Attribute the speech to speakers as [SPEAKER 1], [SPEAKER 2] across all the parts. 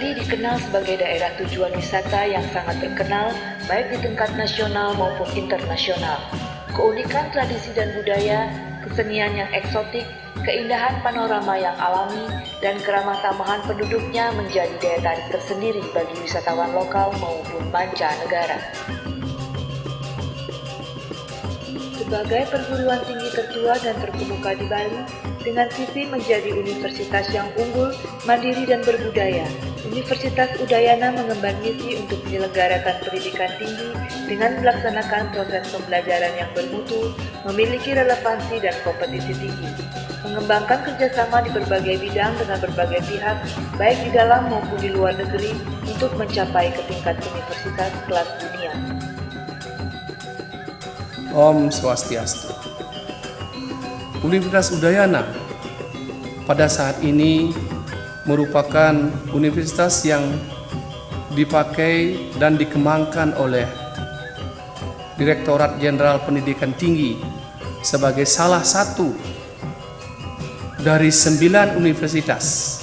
[SPEAKER 1] Mandiri dikenal sebagai daerah tujuan wisata yang sangat terkenal baik di tingkat nasional maupun internasional. Keunikan tradisi dan budaya, kesenian yang eksotik, keindahan panorama yang alami, dan keramah tamahan penduduknya menjadi daya tarik tersendiri bagi wisatawan lokal maupun mancanegara. Sebagai perguruan tinggi tertua dan terkemuka di Bali, dengan visi menjadi universitas yang unggul, mandiri dan berbudaya, Universitas Udayana mengemban misi untuk menyelenggarakan pendidikan tinggi dengan melaksanakan proses pembelajaran yang bermutu, memiliki relevansi dan kompetisi tinggi, mengembangkan kerjasama di berbagai bidang dengan berbagai pihak, baik di dalam maupun di luar negeri, untuk mencapai ke tingkat universitas kelas dunia.
[SPEAKER 2] Om Swastiastu. Universitas Udayana pada saat ini merupakan universitas yang dipakai dan dikembangkan oleh Direktorat Jenderal Pendidikan Tinggi sebagai salah satu dari 9 universitas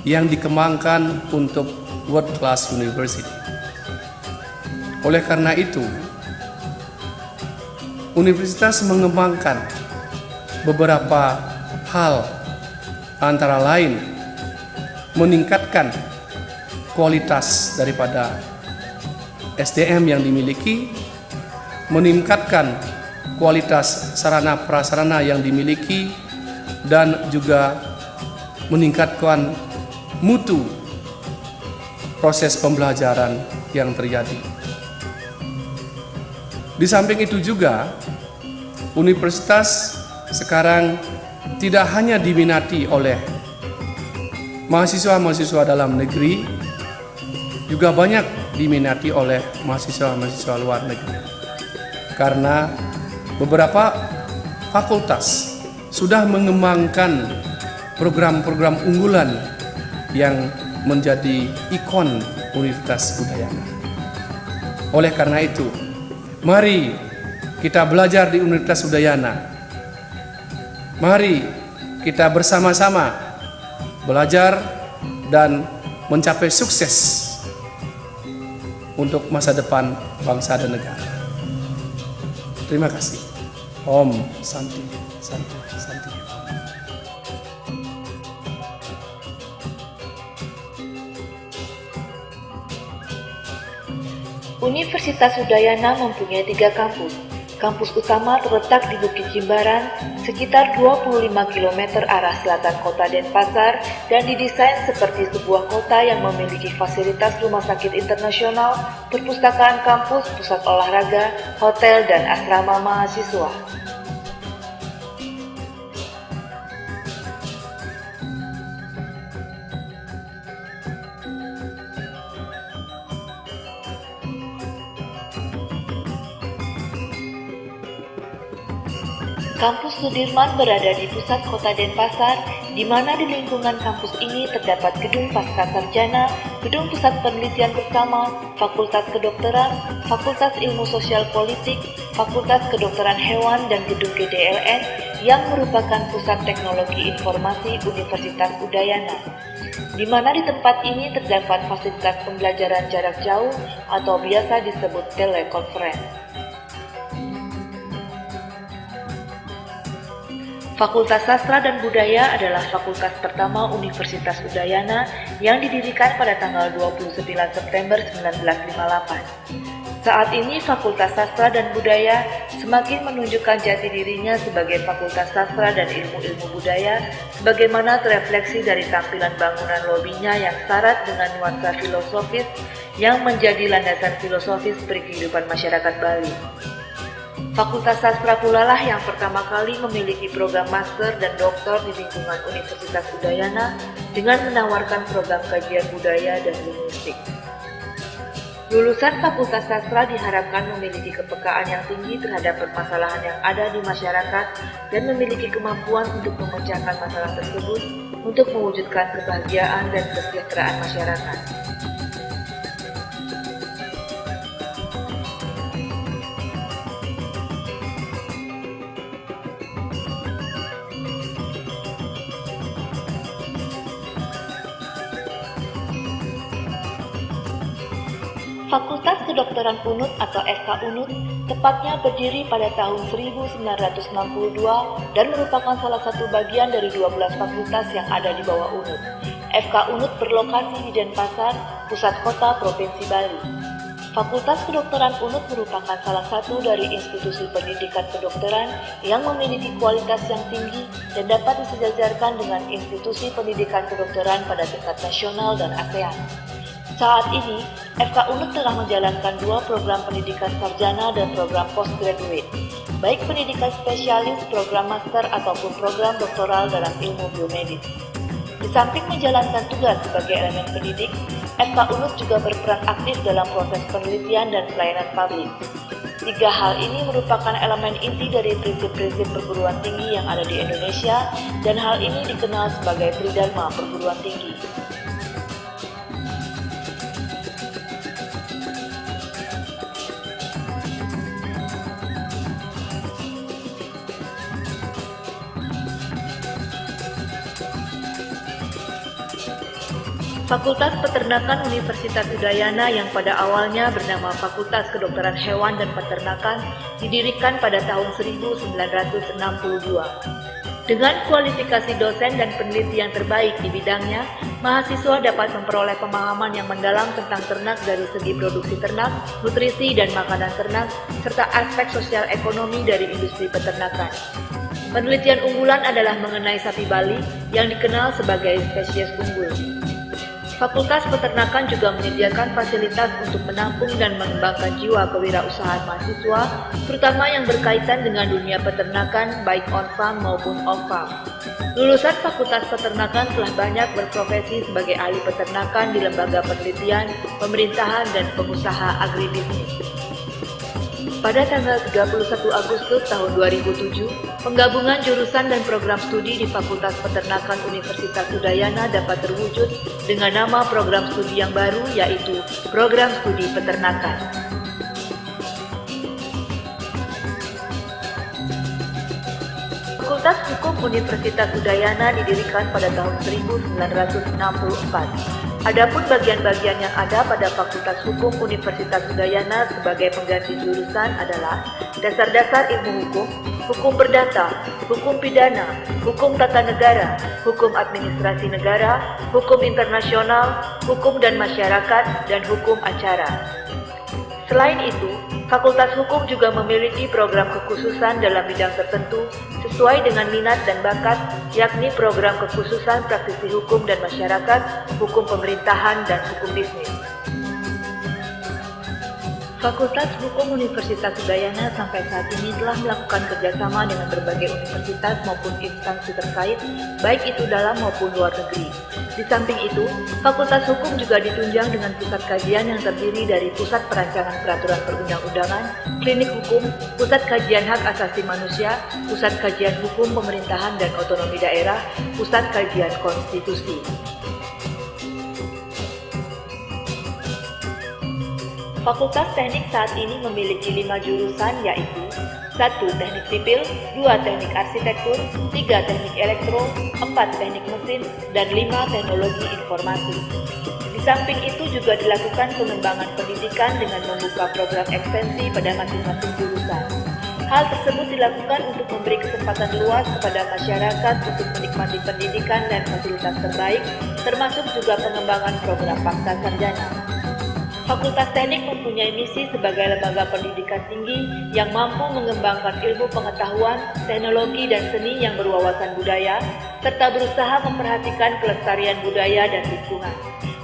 [SPEAKER 2] yang dikembangkan untuk World Class University. Oleh karena itu, universitas mengembangkan beberapa hal, antara lain meningkatkan kualitas daripada SDM yang dimiliki, meningkatkan kualitas sarana prasarana yang dimiliki, dan juga meningkatkan mutu proses pembelajaran yang terjadi. Di samping itu juga, universitas sekarang tidak hanya diminati oleh mahasiswa-mahasiswa dalam negeri, juga banyak diminati oleh mahasiswa-mahasiswa luar negeri. Karena beberapa fakultas sudah mengembangkan program-program unggulan yang menjadi ikon Universitas Udayana. Oleh karena itu, mari kita belajar di Universitas Udayana. Mari kita bersama-sama belajar dan mencapai sukses untuk masa depan bangsa dan negara. Terima kasih. Om Santi, Santi, Santi.
[SPEAKER 1] Universitas Udayana mempunyai 3 kampus. Kampus utama terletak di Bukit Jimbaran, sekitar 25 km arah selatan kota Denpasar, dan didesain seperti sebuah kota yang memiliki fasilitas rumah sakit internasional, perpustakaan kampus, pusat olahraga, hotel, dan asrama mahasiswa. Kampus Sudirman berada di pusat kota Denpasar, di mana di lingkungan kampus ini terdapat gedung Pascasarjana, gedung pusat penelitian bersama, Fakultas Kedokteran, Fakultas Ilmu Sosial Politik, Fakultas Kedokteran Hewan, dan gedung GDLN yang merupakan pusat teknologi informasi Universitas Udayana, di mana di tempat ini terdapat fasilitas pembelajaran jarak jauh atau biasa disebut telekonferensi. Fakultas Sastra dan Budaya adalah fakultas pertama Universitas Udayana yang didirikan pada tanggal 29 September 1958. Saat ini Fakultas Sastra dan Budaya semakin menunjukkan jati dirinya sebagai Fakultas Sastra dan Ilmu-Ilmu Budaya, sebagaimana terefleksi dari tampilan bangunan lobinya yang syarat dengan nuansa filosofis yang menjadi landasan filosofis berkehidupan masyarakat Bali. Fakultas Sastra pula lah yang pertama kali memiliki program master dan doktor di lingkungan Universitas Udayana dengan menawarkan program kajian budaya dan linguistik. Lulusan Fakultas Sastra diharapkan memiliki kepekaan yang tinggi terhadap permasalahan yang ada di masyarakat dan memiliki kemampuan untuk memecahkan masalah tersebut untuk mewujudkan kebahagiaan dan kesejahteraan masyarakat. Fakultas Kedokteran UNUD atau FK UNUD tepatnya berdiri pada tahun 1962 dan merupakan salah satu bagian dari 12 fakultas yang ada di bawah UNUD. FK UNUD berlokasi di Denpasar, pusat kota Provinsi Bali. Fakultas Kedokteran UNUD merupakan salah satu dari institusi pendidikan kedokteran yang memiliki kualitas yang tinggi dan dapat disejajarkan dengan institusi pendidikan kedokteran pada tingkat nasional dan ASEAN. Saat ini, FK UNUD telah menjalankan 2 program pendidikan sarjana dan program postgraduate, baik pendidikan spesialis, program master, ataupun program doktoral dalam ilmu biomedis. Di samping menjalankan tugas sebagai elemen pendidik, FK UNUD juga berperan aktif dalam proses penelitian dan pelayanan publik. 3 hal ini merupakan elemen inti dari prinsip-prinsip perguruan tinggi yang ada di Indonesia, dan hal ini dikenal sebagai Tridharma perguruan tinggi. Fakultas Peternakan Universitas Udayana yang pada awalnya bernama Fakultas Kedokteran Hewan dan Peternakan didirikan pada tahun 1962. Dengan kualifikasi dosen dan peneliti yang terbaik di bidangnya, mahasiswa dapat memperoleh pemahaman yang mendalam tentang ternak dari segi produksi ternak, nutrisi dan makanan ternak, serta aspek sosial ekonomi dari industri peternakan. Penelitian unggulan adalah mengenai sapi Bali yang dikenal sebagai spesies unggul. Fakultas Peternakan juga menyediakan fasilitas untuk menampung dan mengembangkan jiwa kewirausahaan mahasiswa, terutama yang berkaitan dengan dunia peternakan baik on-farm maupun off-farm. Lulusan Fakultas Peternakan telah banyak berprofesi sebagai ahli peternakan di lembaga penelitian, pemerintahan, dan pengusaha agribisnis. Pada tanggal 31 Agustus tahun 2007, penggabungan jurusan dan program studi di Fakultas Peternakan Universitas Udayana dapat terwujud dengan nama program studi yang baru, yaitu Program Studi Peternakan. Fakultas Hukum Universitas Udayana didirikan pada tahun 1964. Adapun bagian-bagian yang ada pada Fakultas Hukum Universitas Udayana sebagai pengganti jurusan adalah dasar-dasar ilmu hukum, hukum perdata, hukum pidana, hukum tata negara, hukum administrasi negara, hukum internasional, hukum dan masyarakat, dan hukum acara. Selain itu, Fakultas Hukum juga memiliki program kekhususan dalam bidang tertentu sesuai dengan minat dan bakat, yakni program kekhususan praktisi hukum dan masyarakat, hukum pemerintahan, dan hukum bisnis. Fakultas Hukum Universitas Udayana sampai saat ini telah melakukan kerjasama dengan berbagai universitas maupun instansi terkait, baik itu dalam maupun luar negeri. Di samping itu, Fakultas Hukum juga ditunjang dengan pusat kajian yang terdiri dari Pusat Perancangan Peraturan Perundang-undangan, Klinik Hukum, Pusat Kajian Hak Asasi Manusia, Pusat Kajian Hukum Pemerintahan dan Otonomi Daerah, Pusat Kajian Konstitusi. Fakultas Teknik saat ini memiliki 5 jurusan, yaitu 1. Teknik Sipil, 2. Teknik Arsitektur, 3. Teknik Elektro, 4. Teknik Mesin, dan 5. Teknologi Informasi. Di samping itu juga dilakukan pengembangan pendidikan dengan membuka program ekstensi pada masing-masing jurusan. Hal tersebut dilakukan untuk memberi kesempatan luas kepada masyarakat untuk menikmati pendidikan dan fasilitas terbaik, termasuk juga pengembangan program pasca sarjana. Fakultas Teknik mempunyai misi sebagai lembaga pendidikan tinggi yang mampu mengembangkan ilmu pengetahuan, teknologi, dan seni yang berwawasan budaya, serta berusaha memperhatikan kelestarian budaya dan lingkungan.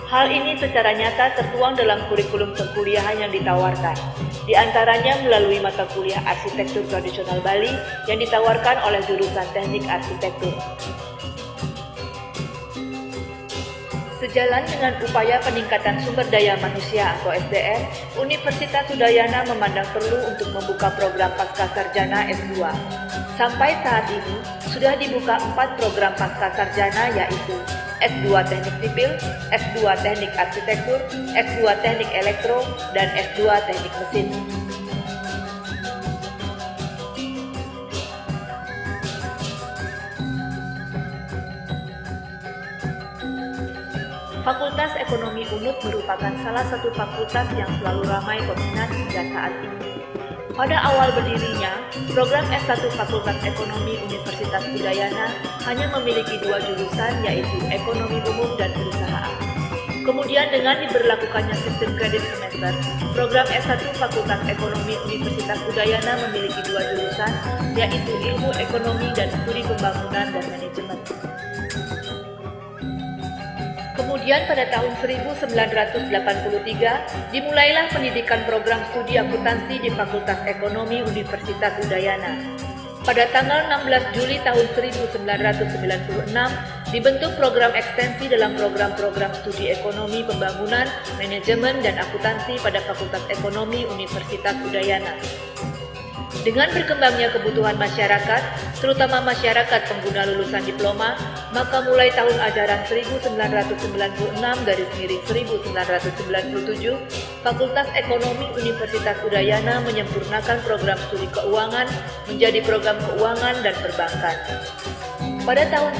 [SPEAKER 1] Hal ini secara nyata tertuang dalam kurikulum perkuliahan yang ditawarkan, di antaranya melalui mata kuliah Arsitektur Tradisional Bali yang ditawarkan oleh jurusan Teknik Arsitektur. Sejalan dengan upaya peningkatan sumber daya manusia atau SDM, Universitas Udayana memandang perlu untuk membuka program pascasarjana S2. Sampai saat ini, sudah dibuka 4 program pascasarjana, yaitu S2 Teknik Sipil, S2 Teknik Arsitektur, S2 Teknik Elektro, dan S2 Teknik Mesin. Fakultas Ekonomi UNUD merupakan salah satu fakultas yang selalu ramai peminat hingga saat ini. Pada awal berdirinya, program S1 Fakultas Ekonomi Universitas Udayana hanya memiliki 2 jurusan, yaitu Ekonomi Umum dan Perusahaan. Kemudian dengan diberlakukannya sistem kredit semester, program S1 Fakultas Ekonomi Universitas Udayana memiliki 2 jurusan, yaitu Ilmu Ekonomi dan Studi Pembangunan dan Manajemen. Kemudian pada tahun 1983, dimulailah pendidikan program studi akuntansi di Fakultas Ekonomi Universitas Udayana. Pada tanggal 16 Juli tahun 1996, dibentuk program ekstensi dalam program-program studi ekonomi pembangunan, manajemen, dan akuntansi pada Fakultas Ekonomi Universitas Udayana. Dengan berkembangnya kebutuhan masyarakat, terutama masyarakat pengguna lulusan diploma, maka mulai tahun ajaran 1996-1997, Fakultas Ekonomi Universitas Udayana menyempurnakan program studi keuangan menjadi program keuangan dan perbankan. Pada tahun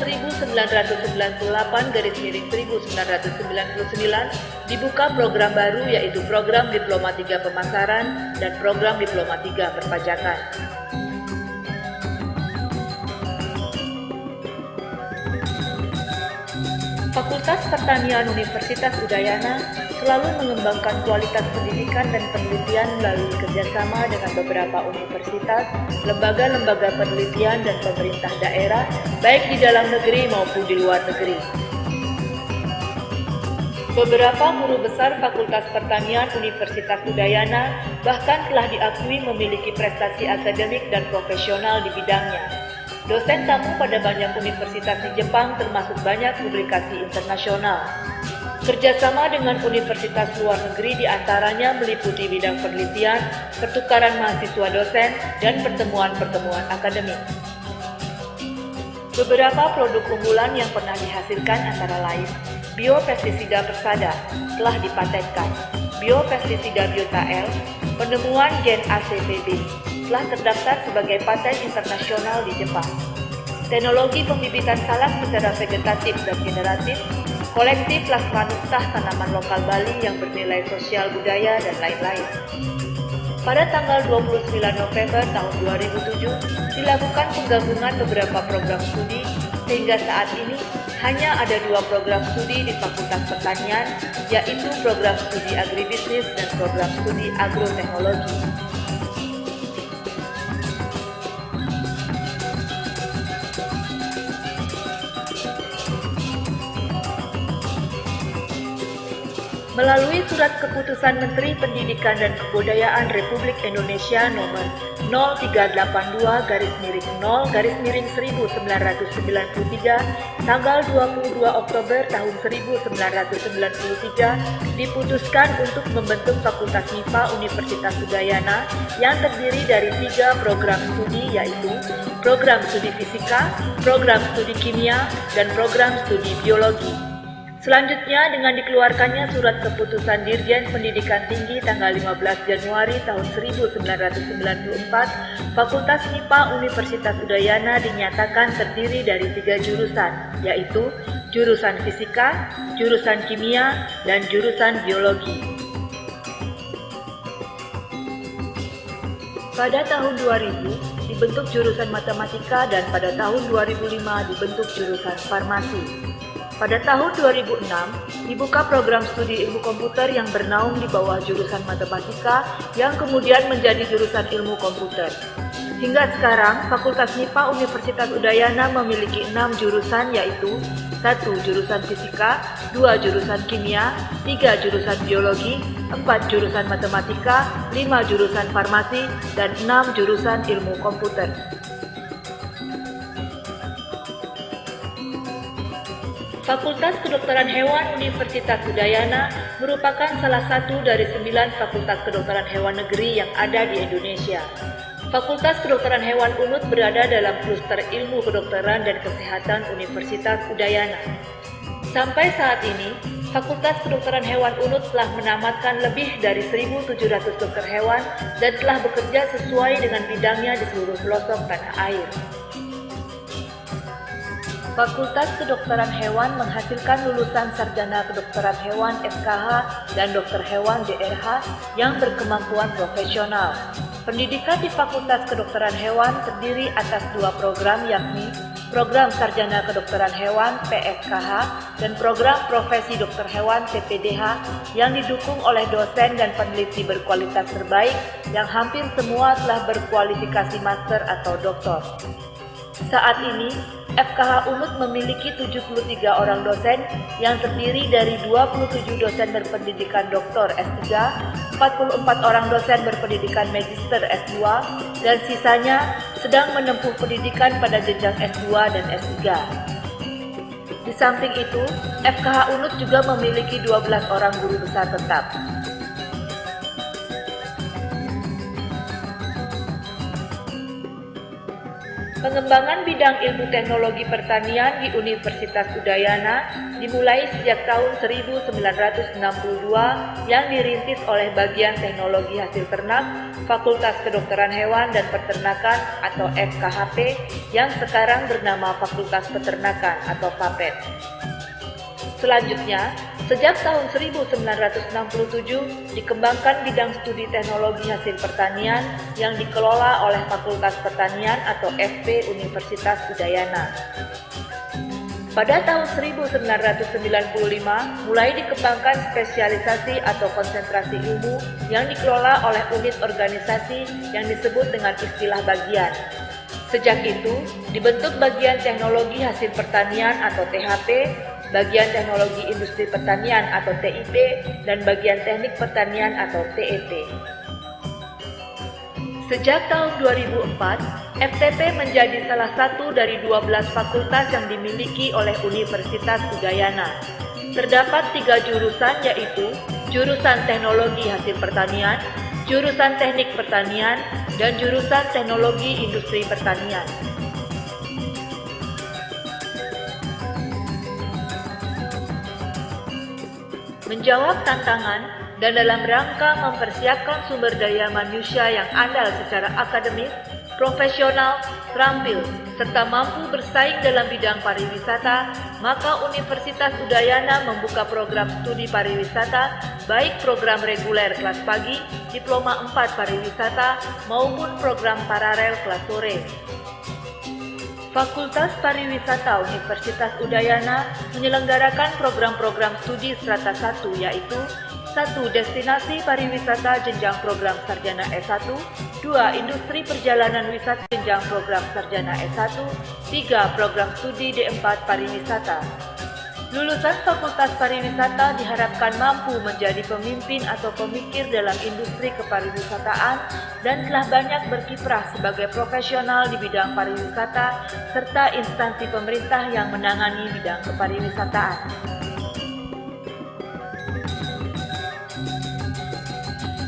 [SPEAKER 1] 1998-1999 dibuka program baru, yaitu program Diploma 3 Pemasaran dan program Diploma 3 Perpajakan. Fakultas Pertanian Universitas Udayana selalu mengembangkan kualitas pendidikan dan penelitian melalui kerjasama dengan beberapa universitas, lembaga-lembaga penelitian, dan pemerintah daerah, baik di dalam negeri maupun di luar negeri. Beberapa guru besar Fakultas Pertanian Universitas Udayana bahkan telah diakui memiliki prestasi akademik dan profesional di bidangnya. Dosen tamu pada banyak universitas di Jepang, termasuk banyak publikasi internasional. Kerjasama dengan universitas luar negeri diantaranya meliputi bidang penelitian, pertukaran mahasiswa dosen, dan pertemuan-pertemuan akademik. Beberapa produk unggulan yang pernah dihasilkan antara lain biopestisida persada telah dipatenkan, biopestisida Biota-L, penemuan gen ACPB telah terdaftar sebagai paten internasional di Jepang, teknologi pembibitan salak secara vegetatif dan generatif, koleksi plasma nuktah tanaman lokal Bali yang bernilai sosial budaya, dan lain-lain. Pada tanggal 29 November tahun 2007 dilakukan penggabungan beberapa program studi, sehingga saat ini hanya ada 2 program studi di Fakultas Pertanian, yaitu program studi agribisnis dan program studi agroteknologi. Melalui Surat Keputusan Menteri Pendidikan dan Kebudayaan Republik Indonesia nomor 0382/0/1993 tanggal 22 Oktober tahun 1993 diputuskan untuk membentuk Fakultas MIPA Universitas Udayana yang terdiri dari 3 program studi, yaitu program studi fisika, program studi kimia, dan program studi biologi. Selanjutnya, dengan dikeluarkannya Surat Keputusan Dirjen Pendidikan Tinggi tanggal 15 Januari tahun 1994, Fakultas MIPA Universitas Udayana dinyatakan terdiri dari 3 jurusan, yaitu jurusan fisika, jurusan kimia, dan jurusan biologi. Pada tahun 2000 dibentuk jurusan matematika, dan pada tahun 2005 dibentuk jurusan farmasi. Pada tahun 2006, dibuka program studi ilmu komputer yang bernaung di bawah jurusan matematika yang kemudian menjadi jurusan ilmu komputer. Hingga sekarang, Fakultas MIPA Universitas Udayana memiliki 6 jurusan, yaitu 1 jurusan fisika, 2 jurusan kimia, 3 jurusan biologi, 4 jurusan matematika, 5 jurusan farmasi, dan 6 jurusan ilmu komputer. Fakultas Kedokteran Hewan Universitas Udayana merupakan salah satu dari 9 fakultas kedokteran hewan negeri yang ada di Indonesia. Fakultas Kedokteran Hewan UNUD berada dalam kluster ilmu kedokteran dan kesehatan Universitas Udayana. Sampai saat ini, Fakultas Kedokteran Hewan UNUD telah menamatkan lebih dari 1.700 dokter hewan dan telah bekerja sesuai dengan bidangnya di seluruh pelosok tanah air. Fakultas Kedokteran Hewan menghasilkan lulusan sarjana kedokteran hewan FKH dan dokter hewan DRH yang berkemampuan profesional. Pendidikan di Fakultas Kedokteran Hewan terdiri atas 2 program, yakni Program Sarjana Kedokteran Hewan PSKH dan Program Profesi Dokter Hewan PPDH yang didukung oleh dosen dan peneliti berkualitas terbaik yang hampir semua telah berkualifikasi master atau doktor. Saat ini, FKH UNUT memiliki 73 orang dosen yang terdiri dari 27 dosen berpendidikan doktor S3, 44 orang dosen berpendidikan magister S2, dan sisanya sedang menempuh pendidikan pada jenjang S2 dan S3. Di samping itu, FKH UNUT juga memiliki 12 orang guru besar tetap. Pengembangan bidang ilmu teknologi pertanian di Universitas Udayana dimulai sejak tahun 1962 yang dirintis oleh Bagian Teknologi Hasil Ternak, Fakultas Kedokteran Hewan dan Peternakan atau FKHP yang sekarang bernama Fakultas Peternakan atau FAPET. Selanjutnya, sejak tahun 1967 dikembangkan bidang studi teknologi hasil pertanian yang dikelola oleh Fakultas Pertanian atau FP Universitas Udayana. Pada tahun 1995 mulai dikembangkan spesialisasi atau konsentrasi ilmu yang dikelola oleh unit organisasi yang disebut dengan istilah bagian. Sejak itu dibentuk Bagian Teknologi Hasil Pertanian atau THP, Bagian Teknologi Industri Pertanian atau TIP, dan Bagian Teknik Pertanian atau TEP. Sejak tahun 2004, FTP menjadi salah satu dari 12 fakultas yang dimiliki oleh Universitas Udayana. Terdapat 3 jurusan, yaitu jurusan Teknologi Hasil Pertanian, jurusan Teknik Pertanian, dan jurusan Teknologi Industri Pertanian. Menjawab tantangan dan dalam rangka mempersiapkan sumber daya manusia yang andal secara akademis, profesional, terampil, serta mampu bersaing dalam bidang pariwisata, maka Universitas Udayana membuka program studi pariwisata, baik program reguler kelas pagi, diploma 4 pariwisata, maupun program paralel kelas sore. Fakultas Pariwisata Universitas Udayana menyelenggarakan program-program studi strata 1, yaitu 1. Destinasi Pariwisata jenjang program Sarjana S1, 2. Industri Perjalanan Wisata jenjang program Sarjana S1, 3. Program studi D4 Pariwisata. Lulusan Fakultas Pariwisata diharapkan mampu menjadi pemimpin atau pemikir dalam industri kepariwisataan dan telah banyak berkiprah sebagai profesional di bidang pariwisata serta instansi pemerintah yang menangani bidang kepariwisataan.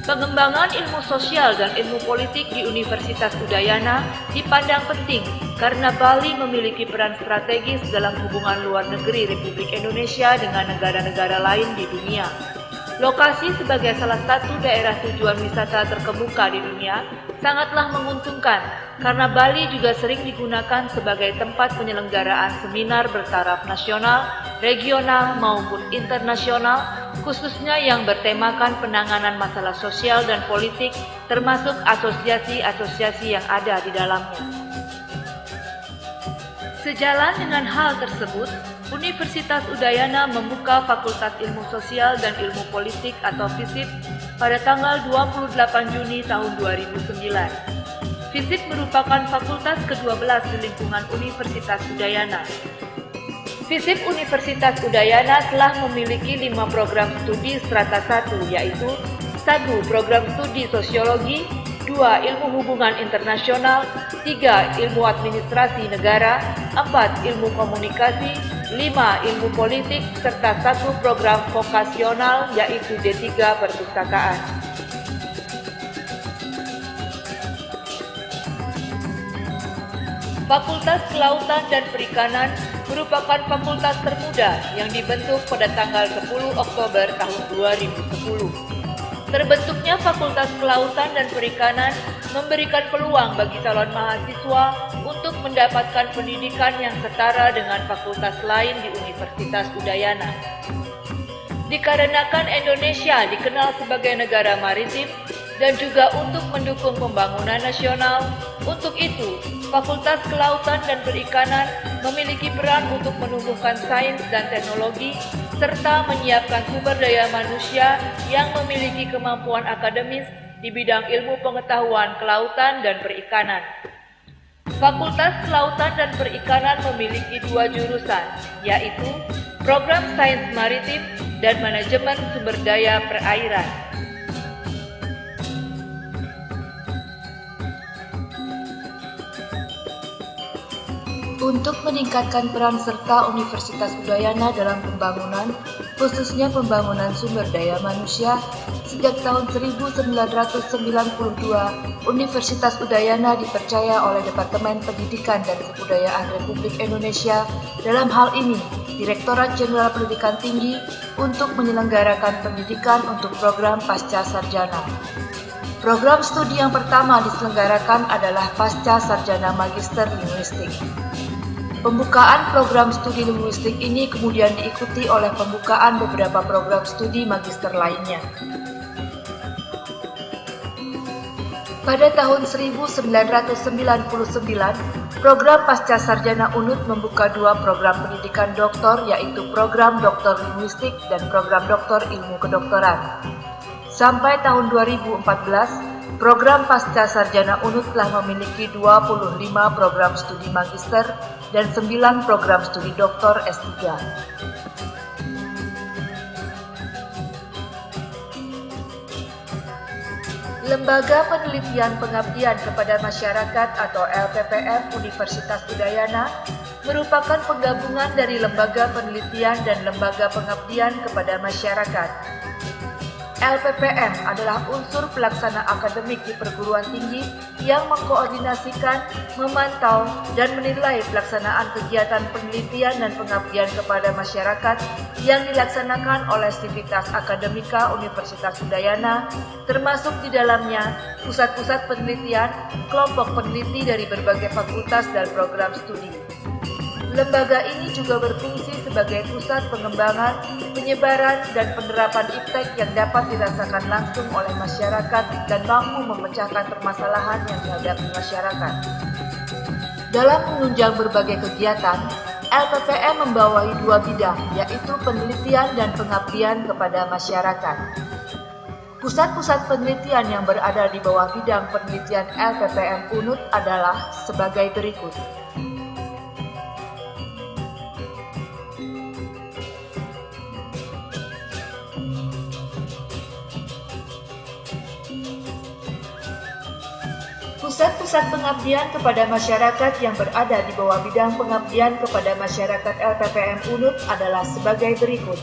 [SPEAKER 1] Pengembangan ilmu sosial dan ilmu politik di Universitas Udayana dipandang penting karena Bali memiliki peran strategis dalam hubungan luar negeri Republik Indonesia dengan negara-negara lain di dunia. Lokasi sebagai salah satu daerah tujuan wisata terkemuka di dunia sangatlah menguntungkan karena Bali juga sering digunakan sebagai tempat penyelenggaraan seminar bertaraf nasional, regional maupun internasional, khususnya yang bertemakan penanganan masalah sosial dan politik termasuk asosiasi-asosiasi yang ada di dalamnya. Sejalan dengan hal tersebut, Universitas Udayana membuka Fakultas Ilmu Sosial dan Ilmu Politik atau FISIP pada tanggal 28 Juni tahun 2009. FISIP merupakan fakultas ke-12 di lingkungan Universitas Udayana. FISIP Universitas Udayana telah memiliki 5 program studi strata 1, yaitu 1. Program studi Sosiologi, 2. Ilmu Hubungan Internasional, 3. Ilmu Administrasi Negara, 4. Ilmu Komunikasi, 5. Ilmu Politik, serta 1 program vokasional yaitu D3 Perpustakaan. Fakultas Kelautan dan Perikanan merupakan fakultas termuda yang dibentuk pada tanggal 10 Oktober tahun 2010. Terbentuknya Fakultas Kelautan dan Perikanan memberikan peluang bagi calon mahasiswa untuk mendapatkan pendidikan yang setara dengan fakultas lain di Universitas Udayana. Dikarenakan Indonesia dikenal sebagai negara maritim dan juga untuk mendukung pembangunan nasional, untuk itu Fakultas Kelautan dan Perikanan memiliki peran untuk menumbuhkan sains dan teknologi serta menyiapkan sumber daya manusia yang memiliki kemampuan akademis di bidang ilmu pengetahuan kelautan dan perikanan. Fakultas Kelautan dan Perikanan memiliki 2 jurusan, yaitu Program Sains Maritim dan Manajemen Sumber Daya Perairan.
[SPEAKER 3] Untuk meningkatkan peran serta Universitas Udayana dalam pembangunan, khususnya pembangunan sumber daya manusia, sejak tahun 1992, Universitas Udayana dipercaya oleh Departemen Pendidikan dan Kebudayaan Republik Indonesia, dalam hal ini Direktorat Jenderal Pendidikan Tinggi, untuk menyelenggarakan pendidikan untuk program Pasca Sarjana. Program studi yang pertama diselenggarakan adalah Pasca Sarjana Magister Linguistik. Pembukaan program studi linguistik ini kemudian diikuti oleh pembukaan beberapa program studi magister lainnya. Pada tahun 1999, program Pasca Sarjana UNUD membuka 2 program pendidikan doktor, yaitu program Doktor Linguistik dan program Doktor Ilmu Kedokteran. Sampai tahun 2014, program Pasca Sarjana UNUD telah memiliki 25 program studi magister dan 9 program studi doktor S3. Lembaga Penelitian Pengabdian kepada Masyarakat atau LPPM Universitas Udayana merupakan penggabungan dari lembaga penelitian dan lembaga pengabdian kepada masyarakat. LPPM adalah unsur pelaksana akademik di perguruan tinggi yang mengkoordinasikan, memantau, dan menilai pelaksanaan kegiatan penelitian dan pengabdian kepada masyarakat yang dilaksanakan oleh Sivitas Akademika Universitas Udayana, termasuk di dalamnya pusat-pusat penelitian, kelompok peneliti dari berbagai fakultas dan program studi. Lembaga ini juga berfungsi sebagai pusat pengembangan, penyebaran, dan penerapan iptek yang dapat dirasakan langsung oleh masyarakat dan mampu memecahkan permasalahan yang dihadapi masyarakat. Dalam menunjang berbagai kegiatan, LPPM membawahi 2 bidang, yaitu penelitian dan pengabdian kepada masyarakat. Pusat-pusat penelitian yang berada di bawah bidang penelitian LPPM UNUD adalah sebagai berikut. Pusat-pusat pengabdian kepada masyarakat yang berada di bawah bidang pengabdian kepada masyarakat LPPM UNUD adalah sebagai berikut.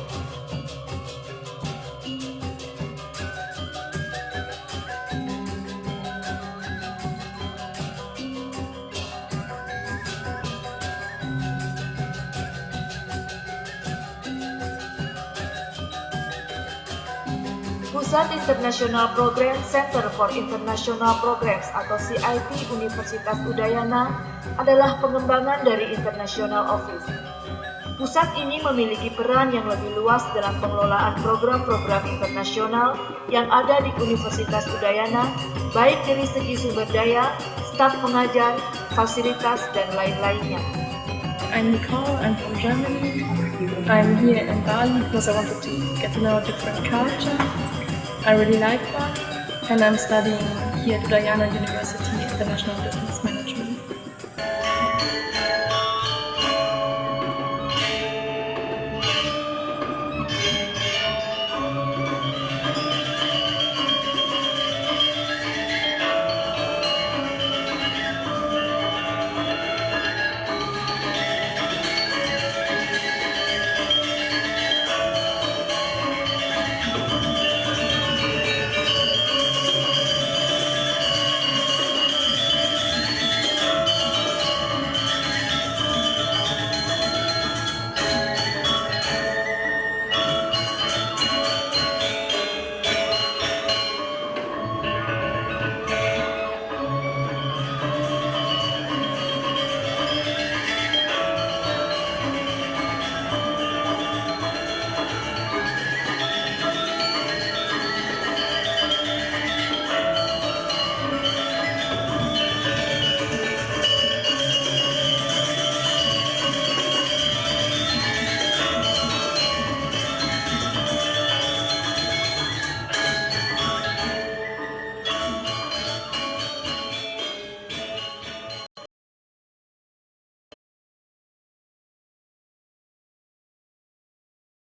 [SPEAKER 3] Pusat International Program Center for International Programs atau CIP Universitas Udayana adalah pengembangan dari International Office. Pusat ini memiliki peran yang lebih luas dalam pengelolaan program-program internasional yang ada di Universitas Udayana, baik dari segi sumber daya, staf pengajar, fasilitas, dan lain-lainnya.
[SPEAKER 4] I'm Nicole, I'm from Germany. I'm here in Bali because I wanted to get to know a different culture. I really like Bali and I'm studying here at Udayana University International Business Management.